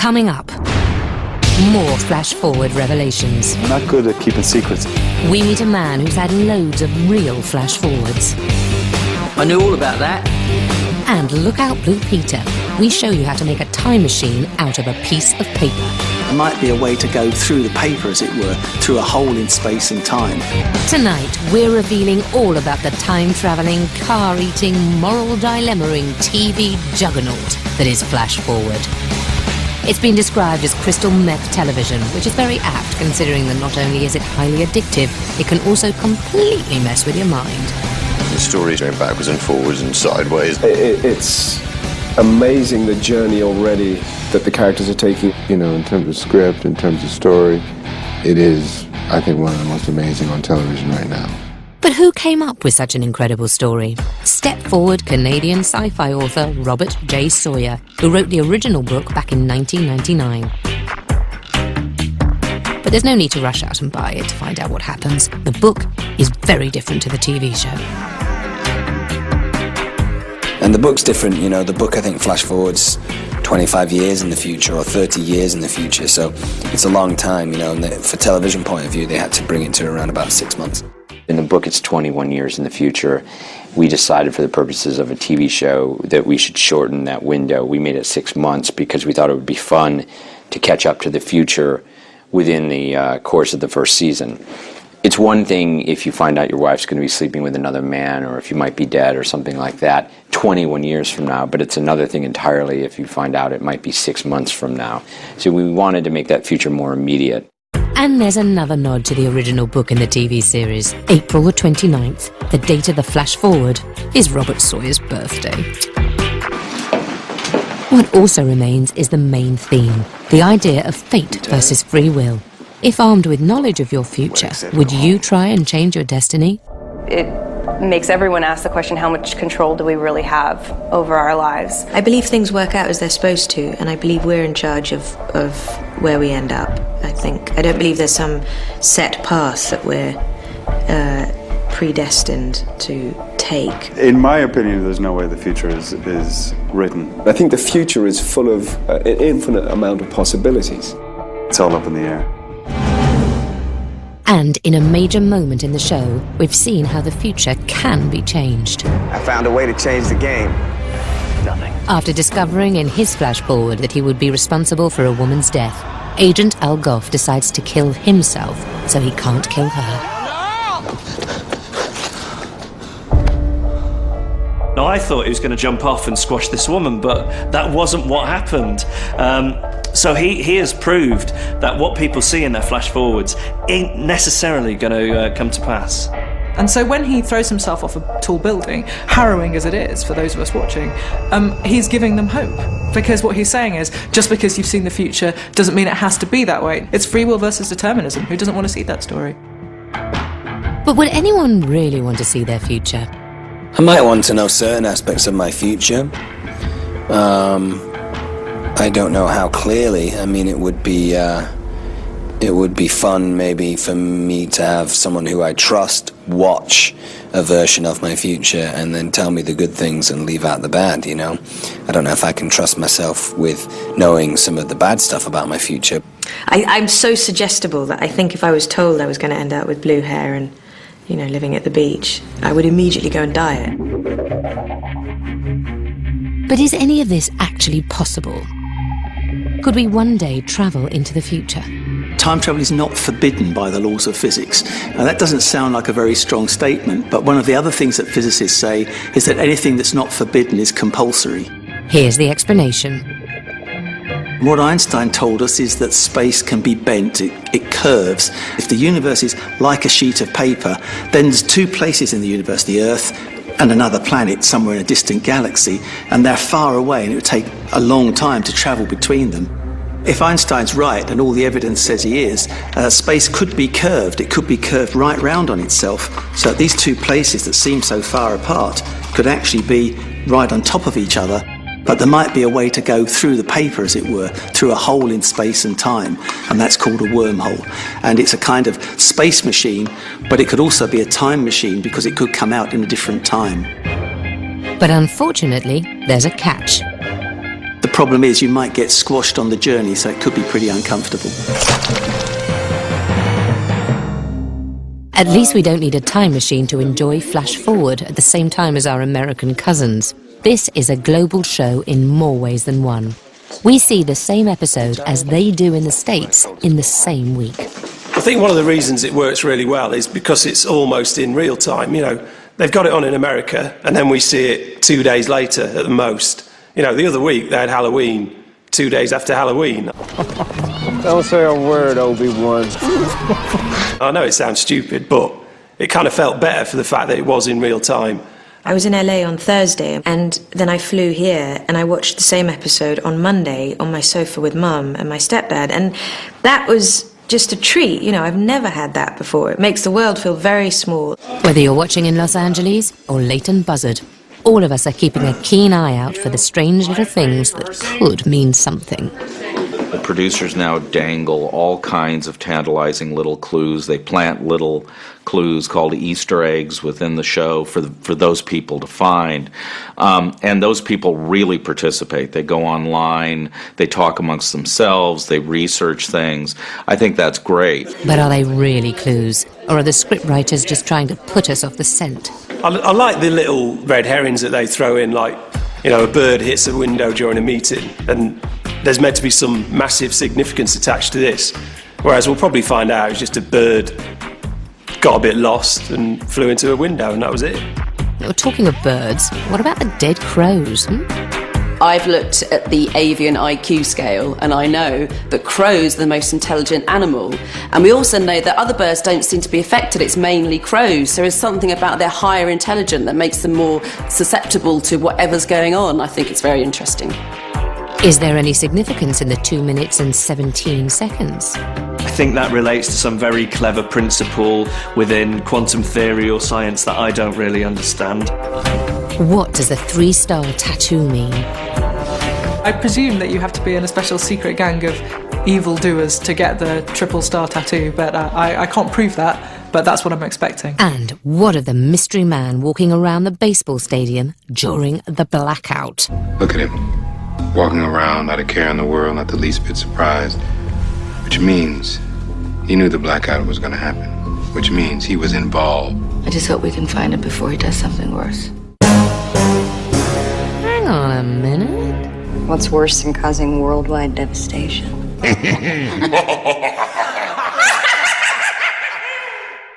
Coming up, more flash-forward revelations. I'm not good at keeping secrets. We meet a man who's had loads of real flash-forwards. I knew all about that. And look out, Blue Peter. We show you how to make a time machine out of a piece of paper. There might be a way to go through the paper, as it were, through a hole in space and time. Tonight, we're revealing all about the time-travelling, car-eating, moral dilemma-ing TV juggernaut that is Flash Forward. It's been described as crystal meth television, which is very apt considering that not only is it highly addictive, it can also completely mess with your mind. The story's going backwards and forwards and sideways. It's amazing the journey already that the characters are taking. You know, in terms of script, in terms of story, it is, I think, one of the most amazing on television right now. But who came up with such an incredible story? Step forward Canadian sci-fi author Robert J. Sawyer, who wrote the original book back in 1999. But there's no need to rush out and buy it to find out what happens. The book is very different to the TV show. And the book's different, you know. The book, I think, flash forwards 25 years in the future or 30 years in the future. So it's a long time, you know. And for television point of view, they had to bring it to around about 6 months. In the book, it's 21 years in the future. We decided for the purposes of a TV show that we should shorten that window. We made it 6 months because we thought it would be fun to catch up to the future within the course of the first season. It's one thing if you find out your wife's going to be sleeping with another man, or if you might be dead or something like that 21 years from now, but it's another thing entirely if you find out it might be 6 months from now. So we wanted to make that future more immediate. And there's another nod to the original book in the TV series. April the 29th, the date of the flash forward, is Robert Sawyer's birthday. What also remains is the main theme, the idea of fate versus free will. If armed with knowledge of your future, would you try and change your destiny? It makes everyone ask the question, how much control do we really have over our lives? I believe things work out as they're supposed to, and I believe we're in charge of where we end up, I think. I don't believe there's some set path that we're predestined to take. In my opinion, there's no way the future is written. I think the future is full of an infinite amount of possibilities. It's all up in the air. And in a major moment in the show, we've seen how the future can be changed. I found a way to change the game. Nothing. After discovering in his flash forward that he would be responsible for a woman's death, Agent Al Goff decides to kill himself so he can't kill her. Now, I thought he was going to jump off and squash this woman, but that wasn't what happened. So he has proved that what people see in their flash forwards ain't necessarily going to come to pass. And so when he throws himself off a tall building, harrowing as it is for those of us watching, he's giving them hope. Because what he's saying is, just because you've seen the future doesn't mean it has to be that way. It's free will versus determinism. Who doesn't want to see that story? But would anyone really want to see their future? I might want to know certain aspects of my future. I don't know how clearly. I mean, it would be fun maybe for me to have someone who I trust watch a version of my future and then tell me the good things and leave out the bad, you know? I don't know if I can trust myself with knowing some of the bad stuff about my future. I'm so suggestible that I think if I was told I was going to end up with blue hair and, you know, living at the beach, I would immediately go and dye it. But is any of this actually possible? Could we one day travel into the future? Time travel is not forbidden by the laws of physics. Now, that doesn't sound like a very strong statement, but one of the other things that physicists say is that anything that's not forbidden is compulsory. Here's the explanation. What Einstein told us is that space can be bent, it curves. If the universe is like a sheet of paper, then there's two places in the universe, the Earth and another planet somewhere in a distant galaxy, and they're far away and it would take a long time to travel between them. If Einstein's right, and all the evidence says he is, space could be curved. It could be curved right round on itself, so that these two places that seem so far apart could actually be right on top of each other. But there might be a way to go through the paper, as it were, through a hole in space and time, and that's called a wormhole. And it's a kind of space machine, but it could also be a time machine because it could come out in a different time. But unfortunately, there's a catch. The problem is you might get squashed on the journey, so it could be pretty uncomfortable. At least we don't need a time machine to enjoy Flash Forward at the same time as our American cousins. This is a global show in more ways than one. We see the same episode as they do in the States in the same week. I think one of the reasons it works really well is because it's almost in real time. You know, they've got it on in America, and then we see it 2 days later at the most. You know, the other week they had Halloween 2 days after Halloween. Don't say a word, Obi-Wan. I know it sounds stupid, but it kind of felt better for the fact that it was in real time. I was in LA on Thursday, and then I flew here, and I watched the same episode on Monday on my sofa with Mum and my stepdad, and that was just a treat. You know, I've never had that before. It makes the world feel very small. Whether you're watching in Los Angeles or Leighton Buzzard, all of us are keeping a keen eye out for the strange little things that could mean something. The producers now dangle all kinds of tantalizing little clues. They plant little clues called Easter eggs within the show for those people to find. And those people really participate. They go online, they talk amongst themselves, they research things. I think that's great. But are they really clues? Or are the scriptwriters just trying to put us off the scent? I like the little red herrings that they throw in, like, you know, a bird hits a window during a meeting, and there's meant to be some massive significance attached to this, whereas we'll probably find out it's just a bird got a bit lost and flew into a window, and that was it. We're talking of birds, what about the dead crows? I've looked at the avian IQ scale, and I know that crows are the most intelligent animal. And we also know that other birds don't seem to be affected. It's mainly crows. So there's something about their higher intelligence that makes them more susceptible to whatever's going on. I think it's very interesting. Is there any significance in the 2 minutes and 17 seconds? I think that relates to some very clever principle within quantum theory or science that I don't really understand. What does a 3-star tattoo mean? I presume that you have to be in a special secret gang of evildoers to get the 3-star tattoo, but I can't prove that, but that's what I'm expecting. And what of the mystery man walking around the baseball stadium during the blackout? Look at him, walking around, not a care in the world, not the least bit surprised. Which means he knew the blackout was going to happen. Which means he was involved. I just hope we can find him before he does something worse. Hang on a minute. What's worse than causing worldwide devastation?